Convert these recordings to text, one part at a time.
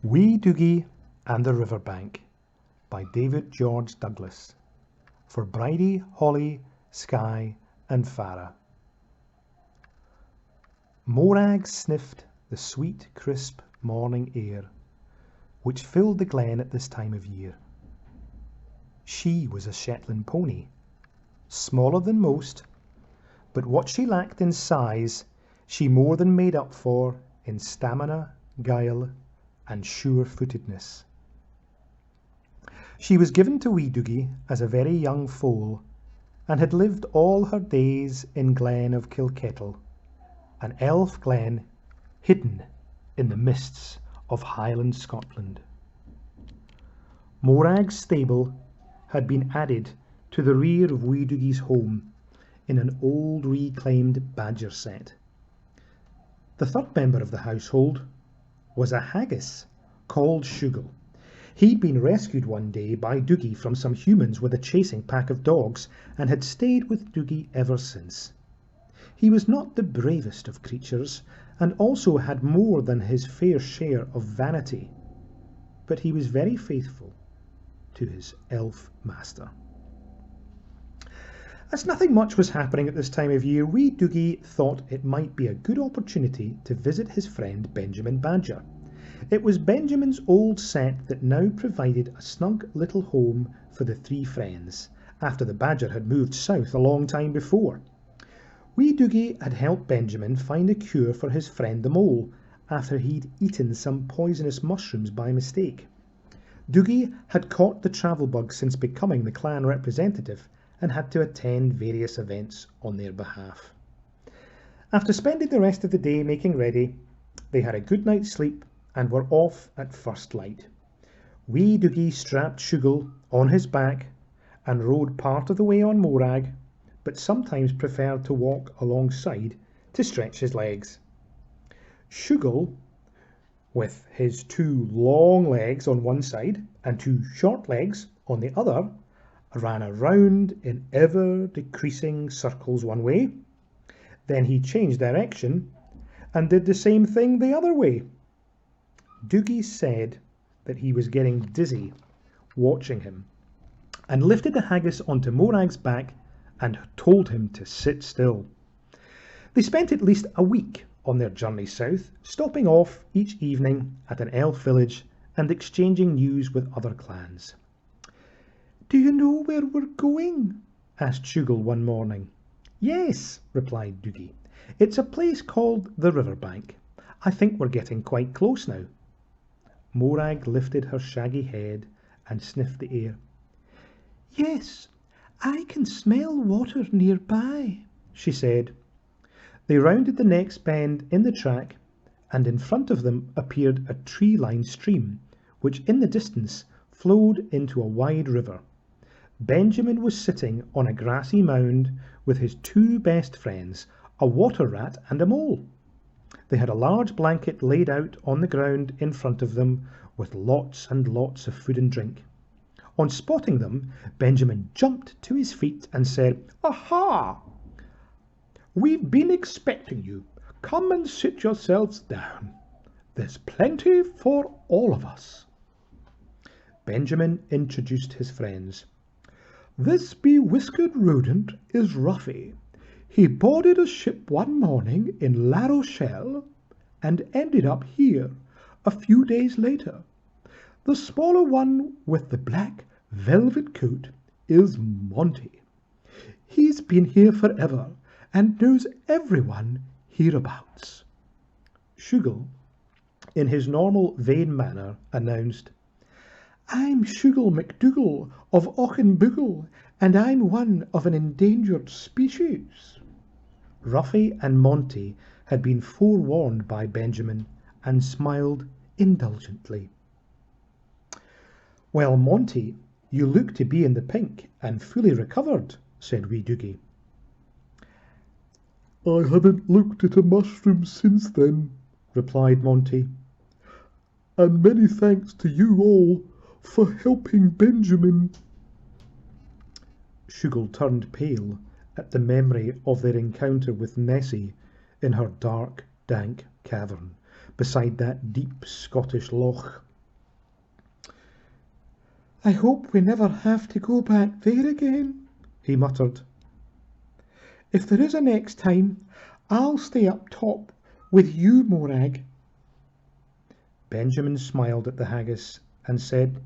Wee Dougie and the Riverbank by David George Douglas for Bridie, Holly, Skye and Farah. Morag sniffed the sweet, crisp morning air which filled the glen at this time of year. She was a Shetland pony, smaller than most, but what she lacked in size she more than made up for in stamina, guile, and sure-footedness. She was given to Wee Dougie as a very young foal, and had lived all her days in Glen of Kilkettle, an elf glen hidden in the mists of Highland Scotland. Morag's stable had been added to the rear of Wee Dougie's home in an old reclaimed badger set. The third member of the household was a haggis called Shoogle. He'd been rescued one day by Dougie from some humans with a chasing pack of dogs, and had stayed with Dougie ever since. He was not the bravest of creatures, and also had more than his fair share of vanity, but he was very faithful to his elf master. As nothing much was happening at this time of year, Wee Dougie thought it might be a good opportunity to visit his friend Benjamin Badger. It was Benjamin's old set that now provided a snug little home for the three friends, after the badger had moved south a long time before. Wee Dougie had helped Benjamin find a cure for his friend the mole, after he'd eaten some poisonous mushrooms by mistake. Dougie had caught the travel bug since becoming the clan representative, and had to attend various events on their behalf. After spending the rest of the day making ready, they had a good night's sleep and were off at first light. Wee Dougie strapped Shoogle on his back and rode part of the way on Morag, but sometimes preferred to walk alongside to stretch his legs. Shoogle, with his two long legs on one side and two short legs on the other, ran around in ever-decreasing circles one way. Then he changed direction and did the same thing the other way. Dougie said that he was getting dizzy watching him, and lifted the haggis onto Morag's back and told him to sit still. They spent at least a week on their journey south, stopping off each evening at an elf village and exchanging news with other clans. "Do you know where we're going?" asked Shoogle one morning. "Yes," replied Dougie. "It's a place called the Riverbank. I think we're getting quite close now." Morag lifted her shaggy head and sniffed the air. "Yes, I can smell water nearby," she said. They rounded the next bend in the track, and in front of them appeared a tree-lined stream, which in the distance flowed into a wide river. Benjamin was sitting on a grassy mound with his two best friends, a water rat and a mole. They had a large blanket laid out on the ground in front of them, with lots and lots of food and drink. On spotting them, Benjamin jumped to his feet and said, "Aha! We've been expecting you. Come and sit yourselves down. There's plenty for all of us." Benjamin introduced his friends. "This bewhiskered rodent is Ruffy. He boarded a ship one morning in La Rochelle and ended up here a few days later. The smaller one with the black velvet coat is Monty. He's been here forever and knows everyone hereabouts." Shoogle, in his normal vain manner, announced, "I'm Shoogle McDougal of Auchenboogle, and I'm one of an endangered species." Ruffy and Monty had been forewarned by Benjamin and smiled indulgently. "Well, Monty, you look to be in the pink and fully recovered," said Wee Dougie. "I haven't looked at a mushroom since then," replied Monty. "And many thanks to you all for helping Benjamin." Shoogle turned pale at the memory of their encounter with Nessie in her dark, dank cavern beside that deep Scottish loch I hope we never have to go back there again, he muttered. If there is a next time, I'll stay up top with you, Morag. Benjamin smiled at the haggis and said,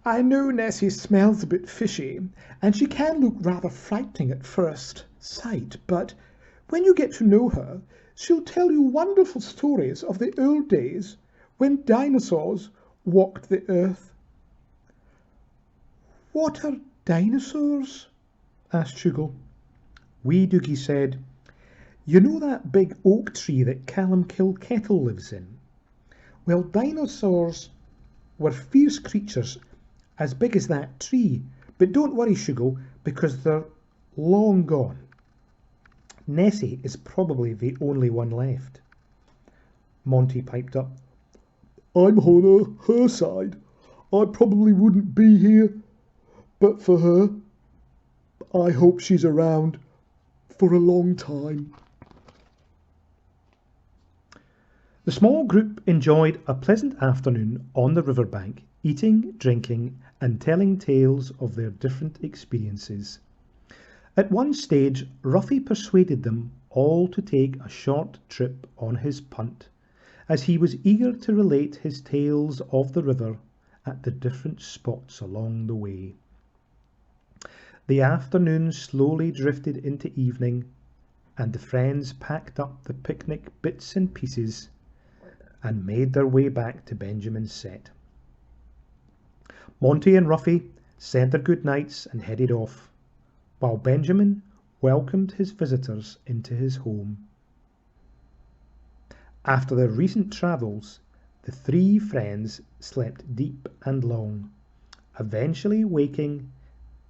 I know Nessie smells a bit fishy, and she can look rather frightening at first sight, but when you get to know her, she'll tell you wonderful stories of the old days when dinosaurs walked the earth. What are dinosaurs? Asked Shoogle. Wee Dougie said, You know that big oak tree that Callum Kilkettle lives in? Well, dinosaurs were fierce creatures as big as that tree, but don't worry, Shoogle, because they're long gone. Nessie is probably the only one left. Monty piped up, I'm on her side. I probably wouldn't be here, but for her, I hope she's around for a long time. The small group enjoyed a pleasant afternoon on the riverbank, eating, drinking, and telling tales of their different experiences. At one stage, Ruffy persuaded them all to take a short trip on his punt, as he was eager to relate his tales of the river at the different spots along the way. The afternoon slowly drifted into evening, and the friends packed up the picnic bits and pieces and made their way back to Benjamin's set. Monty and Ruffy said their good nights and headed off, while Benjamin welcomed his visitors into his home. After their recent travels, the three friends slept deep and long, eventually waking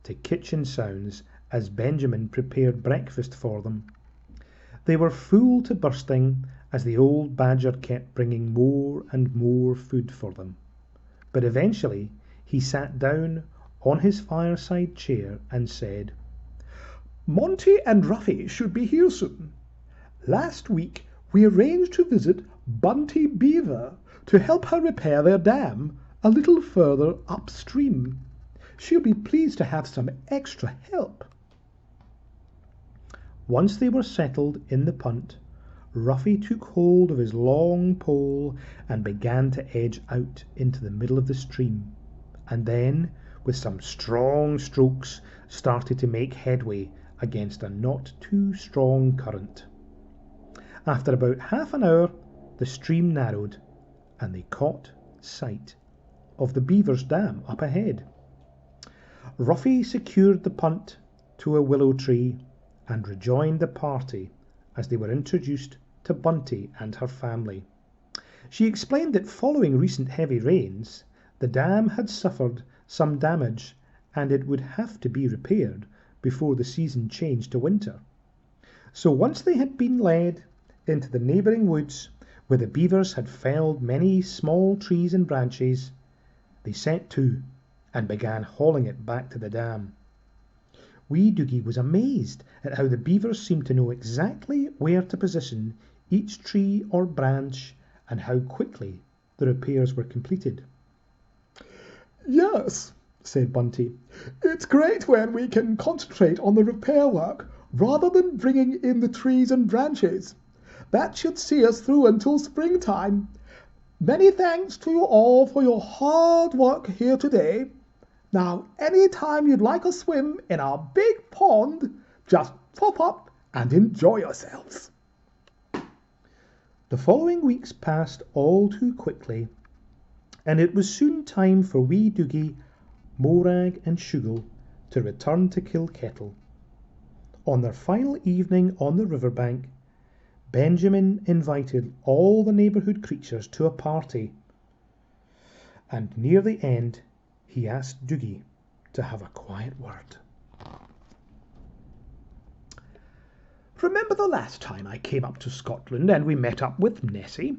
to kitchen sounds as Benjamin prepared breakfast for them. They were full to bursting as the old badger kept bringing more and more food for them. But eventually he sat down on his fireside chair and said, Monty and Ruffy should be here soon. Last week we arranged to visit Bunty Beaver to help her repair their dam a little further upstream. She'll be pleased to have some extra help. Once they were settled in the punt, Ruffy took hold of his long pole and began to edge out into the middle of the stream, and then, with some strong strokes, started to make headway against a not too strong current. After about half an hour, the stream narrowed, and they caught sight of the beaver's dam up ahead. Ruffy secured the punt to a willow tree and rejoined the party as they were introduced to Bunty and her family. She explained that following recent heavy rains, the dam had suffered some damage and it would have to be repaired before the season changed to winter. So once they had been led into the neighbouring woods where the beavers had felled many small trees and branches, they set to and began hauling it back to the dam. Wee Dougie was amazed at how the beavers seemed to know exactly where to position each tree or branch and how quickly the repairs were completed. Yes, said Bunty. It's great when we can concentrate on the repair work rather than bringing in the trees and branches. That should see us through until springtime. Many thanks to you all for your hard work here today. Now, any time you'd like a swim in our big pond, just pop up and enjoy yourselves. The following weeks passed all too quickly, and it was soon time for Wee Dougie, Morag and Shoogle to return to Kilkettle. On their final evening on the riverbank, Benjamin invited all the neighbourhood creatures to a party, and near the end he asked Dougie to have a quiet word. Remember the last time I came up to Scotland and we met up with Nessie?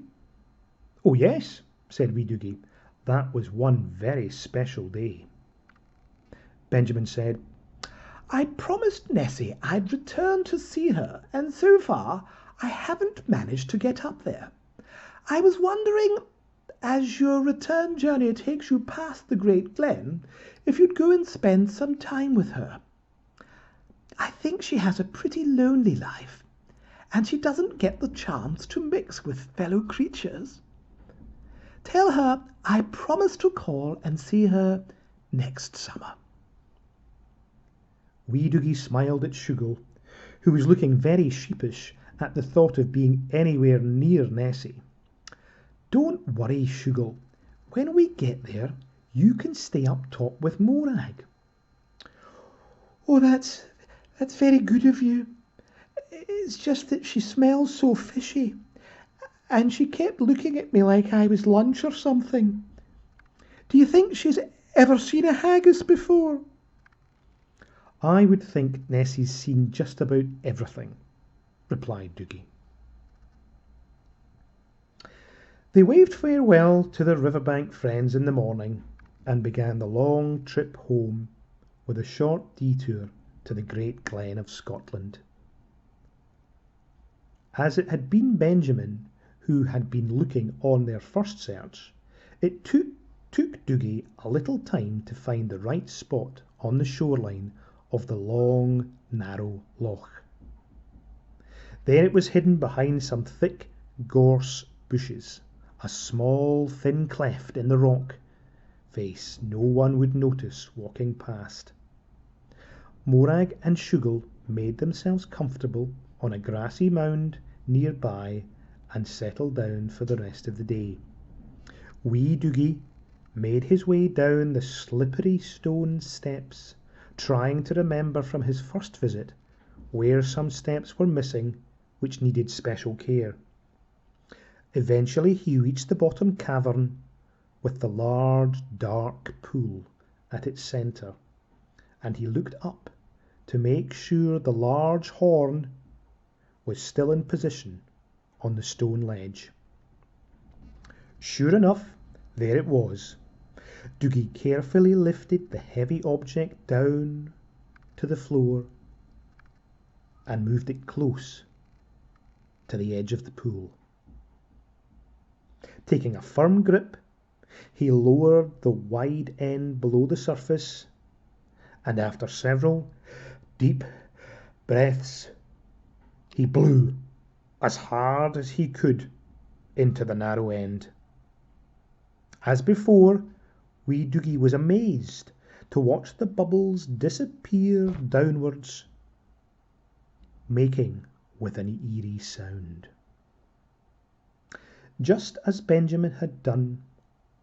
Oh yes, said Wee Dougie. That was one very special day. Benjamin said, I promised Nessie I'd return to see her, and so far I haven't managed to get up there. I was wondering, as your return journey takes you past the Great Glen, if you'd go and spend some time with her. I think she has a pretty lonely life, and she doesn't get the chance to mix with fellow creatures. Tell her I promise to call and see her next summer." Wee Dougie smiled at Shoogle, who was looking very sheepish at the thought of being anywhere near Nessie. "Don't worry, Shoogle. When we get there, you can stay up top with Morag." "Oh, that's very good of you. It's just that she smells so fishy, and she kept looking at me like I was lunch or something. Do you think she's ever seen a haggis before?" "I would think Nessie's seen just about everything," replied Dougie. They waved farewell to their riverbank friends in the morning and began the long trip home with a short detour to the Great Glen of Scotland. As it had been Benjamin who had been looking on their first search, it took Dougie a little time to find the right spot on the shoreline of the long, narrow loch. There it was hidden behind some thick gorse bushes, a small, thin cleft in the rock face no one would notice walking past. Morag and Shoogle made themselves comfortable on a grassy mound nearby and settled down for the rest of the day. Wee Dougie made his way down the slippery stone steps, trying to remember from his first visit where some steps were missing which needed special care. Eventually he reached the bottom cavern with the large dark pool at its centre, and he looked up to make sure the large horn was still in position on the stone ledge. Sure enough, there it was. Dougie carefully lifted the heavy object down to the floor and moved it close to the edge of the pool. Taking a firm grip, he lowered the wide end below the surface, and after several deep breaths, he blew as hard as he could into the narrow end. As before, Wee Dougie was amazed to watch the bubbles disappear downwards, making with an eerie sound. Just as Benjamin had done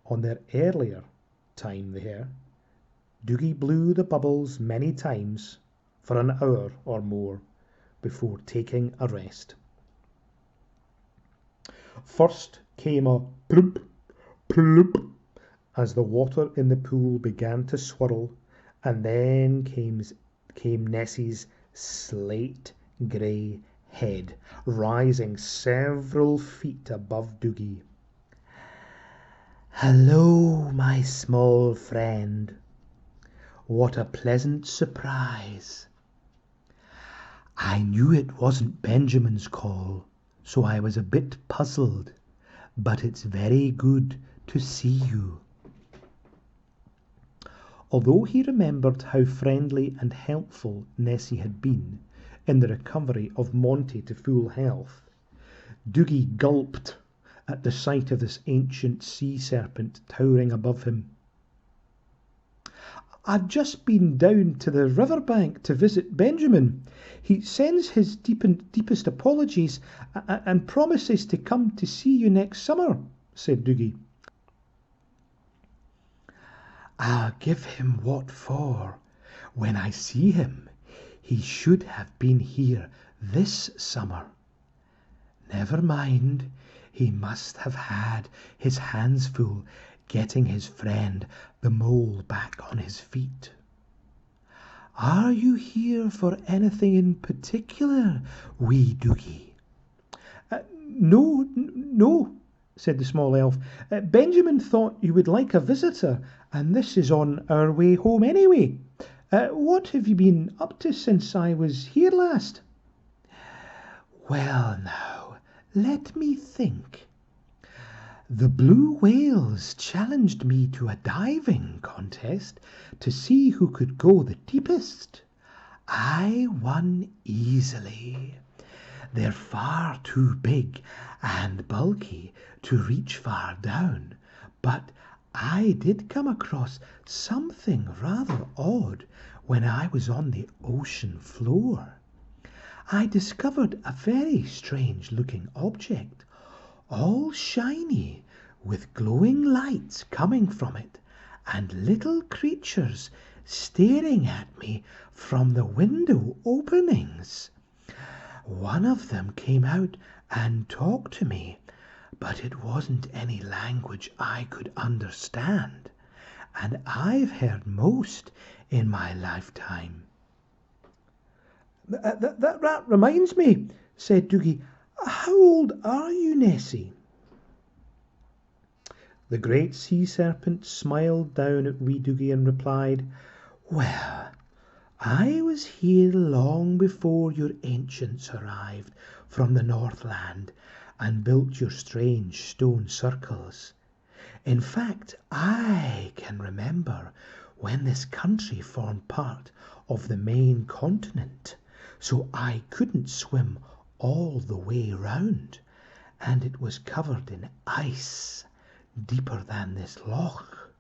on their earlier time there, Dougie blew the bubbles many times for an hour or more before taking a rest. First came a plump, plump, as the water in the pool began to swirl, and then came Nessie's slate grey head, rising several feet above Dougie. "Hello, my small friend. What a pleasant surprise. I knew it wasn't Benjamin's call, so I was a bit puzzled, but it's very good to see you." Although he remembered how friendly and helpful Nessie had been in the recovery of Monty to full health, Dougie gulped at the sight of this ancient sea serpent towering above him. "I've just been down to the riverbank to visit Benjamin. He sends his deepest apologies and promises to come to see you next summer," said Dougie. "I'll give him what for. When I see him, he should have been here this summer. Never mind, he must have had his hands full getting his friend the mole back on his feet. Are you here for anything in particular, Wee Dougie?" No, said the small elf. "Benjamin thought you would like a visitor, and this is on our way home anyway. What have you been up to since I was here last?" "Well, now, let me think. The blue whales challenged me to a diving contest to see who could go the deepest. I won easily. They're far too big and bulky to reach far down, but I did come across something rather odd when I was on the ocean floor. I discovered a very strange-looking object, all shiny, with glowing lights coming from it, and little creatures staring at me from the window openings. One of them came out and talked to me, but it wasn't any language I could understand, and I've heard most in my lifetime. That reminds me, said Dougie. How old are you, Nessie? The great sea serpent smiled down at Wee Dougie and replied, Well, I was here long before your ancients arrived from the Northland and built your strange stone circles. In fact, I can remember when this country formed part of the main continent, so I couldn't swim all the way round, and it was covered in ice, deeper than this loch.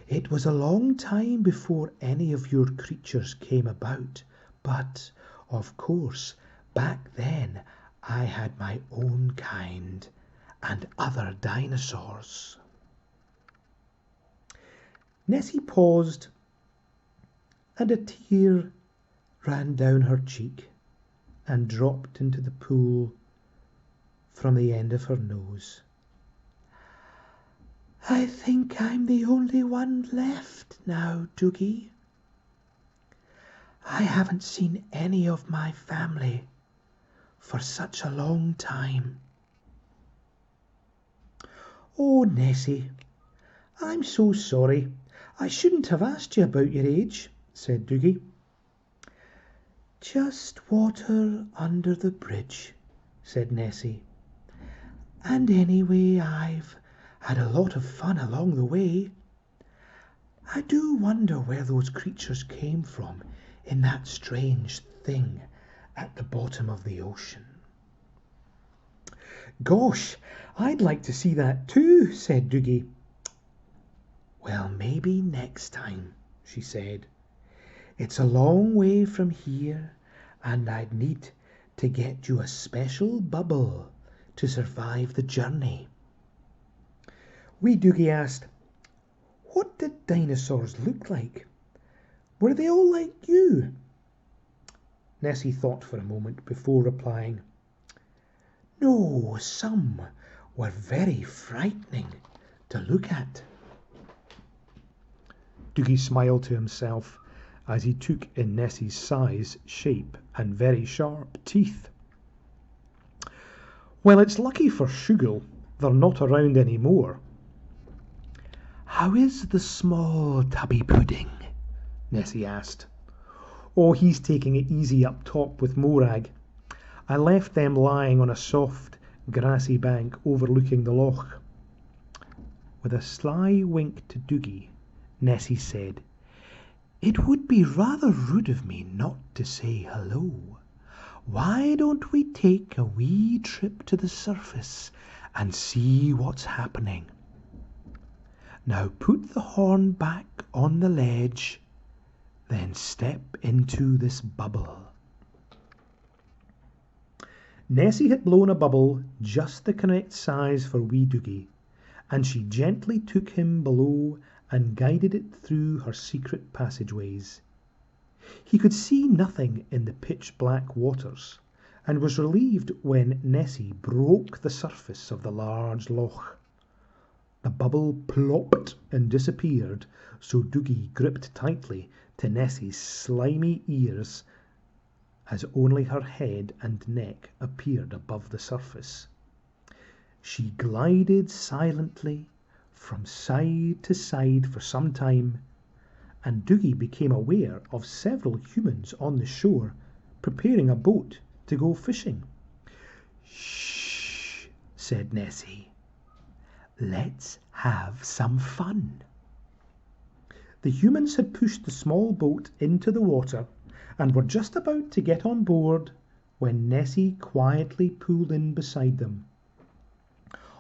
It was a long time before any of your creatures came about, but, of course, back then I had my own kind and other dinosaurs. Nessie paused, and a tear ran down her cheek and dropped into the pool from the end of her nose. I think I'm the only one left now, Dougie. I haven't seen any of my family for such a long time. Oh, Nessie, I'm so sorry. I shouldn't have asked you about your age, said Dougie. Just water under the bridge, said Nessie. And anyway, I've had a lot of fun along the way. I do wonder where those creatures came from in that strange thing at the bottom of the ocean. Gosh, I'd like to see that too, said Dougie. Well, maybe next time, she said. It's a long way from here, and I'd need to get you a special bubble to survive the journey. Wee Dougie asked, What did dinosaurs look like? Were they all like you? Nessie thought for a moment before replying, No, some were very frightening to look at. Dougie smiled to himself as he took in Nessie's size, shape, and very sharp teeth. Well, it's lucky for Shoogle they're not around any more. How is the small tubby pudding? Nessie asked. Oh, he's taking it easy up top with Morag. I left them lying on a soft, grassy bank overlooking the loch. With a sly wink to Dougie, Nessie said, It would be rather rude of me not to say hello. Why don't we take a wee trip to the surface and see what's happening? Now put the horn back on the ledge, then step into this bubble. Nessie had blown a bubble just the correct size for Wee Dougie, and she gently took him below and guided it through her secret passageways. He could see nothing in the pitch-black waters, and was relieved when Nessie broke the surface of the large loch. The bubble plopped and disappeared, so Dougie gripped tightly to Nessie's slimy ears as only her head and neck appeared above the surface. She glided silently from side to side for some time, and Dougie became aware of several humans on the shore preparing a boat to go fishing. Shh, said Nessie. Let's have some fun." The humans had pushed the small boat into the water and were just about to get on board when Nessie quietly pulled in beside them.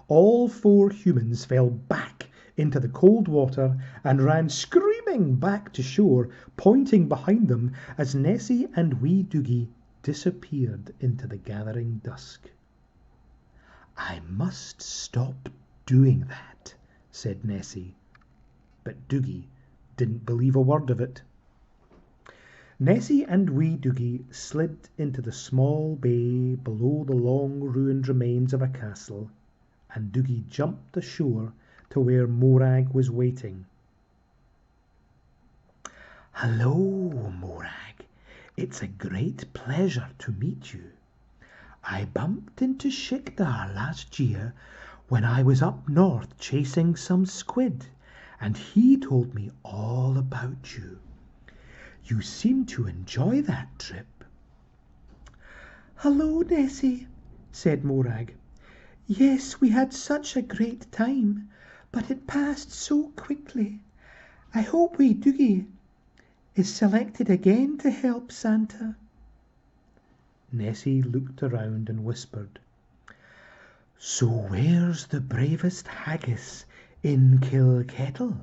All 4 humans fell back into the cold water and ran screaming back to shore, pointing behind them as Nessie and Wee Dougie disappeared into the gathering dusk. "I must stop doing that," said Nessie, but Dougie didn't believe a word of it. Nessie and Wee Dougie slid into the small bay below the long ruined remains of a castle, and Dougie jumped ashore to where Morag was waiting. "Hello, Morag. It's a great pleasure to meet you. I bumped into Shikdar last year when I was up north chasing some squid, and he told me all about you. You seem to enjoy that trip." "Hello, Nessie," said Morag. "Yes, we had such a great time, but it passed so quickly. I hope Wee Dougie is selected again to help Santa." Nessie looked around and whispered, "So where's the bravest haggis in Kilkettle?"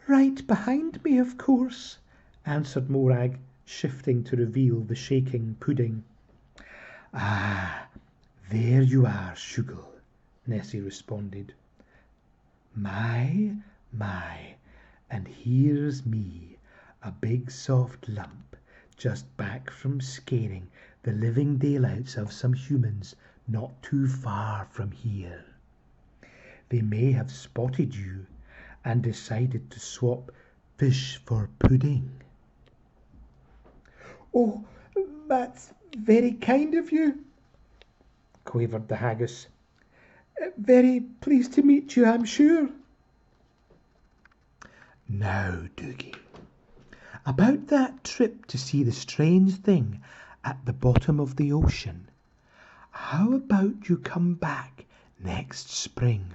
"Right behind me, of course," answered Morag, shifting to reveal the shaking pudding. "Ah, there you are, Shoogle," Nessie responded. My, and here's me, a big soft lump, just back from scaring the living daylights of some humans not too far from here. They may have spotted you and decided to swap fish for pudding." "Oh, that's very kind of you," quavered the haggis. "Very pleased to meet you, I'm sure." "Now, Dougie, about that trip to see the strange thing at the bottom of the ocean. How about you come back next spring?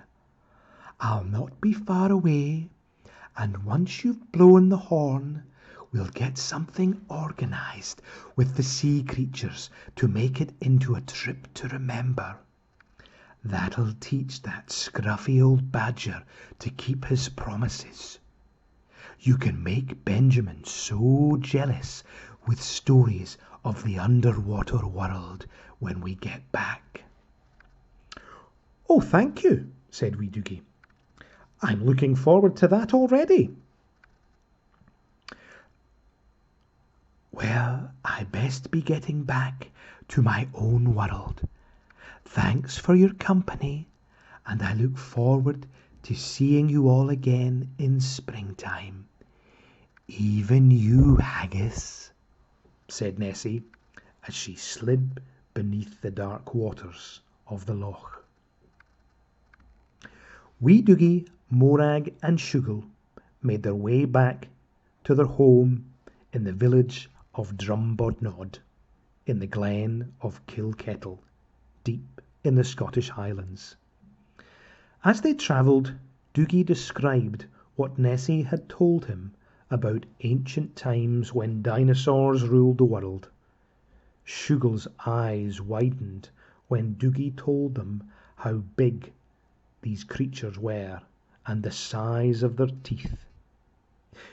I'll not be far away, and once you've blown the horn, we'll get something organized with the sea creatures to make it into a trip to remember. That'll teach that scruffy old badger to keep his promises. You can make Benjamin so jealous with stories of the underwater world when we get back." "Oh, thank you," said Wee Dougie. "I'm looking forward to that already." "Well, I best be getting back to my own world. Thanks for your company, and I look forward to seeing you all again in springtime. Even you, haggis," said Nessie, as she slid beneath the dark waters of the loch. Wee Dougie, Morag and Shoogle made their way back to their home in the village of Drumbodnod, in the glen of Kilkettle, deep in the Scottish Highlands. As they travelled, Dougie described what Nessie had told him about ancient times when dinosaurs ruled the world. Shoogle's eyes widened when Dougie told them how big these creatures were and the size of their teeth.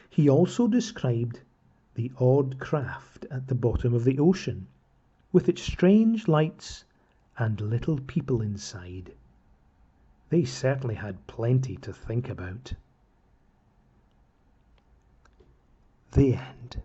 He also described the odd craft at the bottom of the ocean, with its strange lights and little people inside. They certainly had plenty to think about. The end.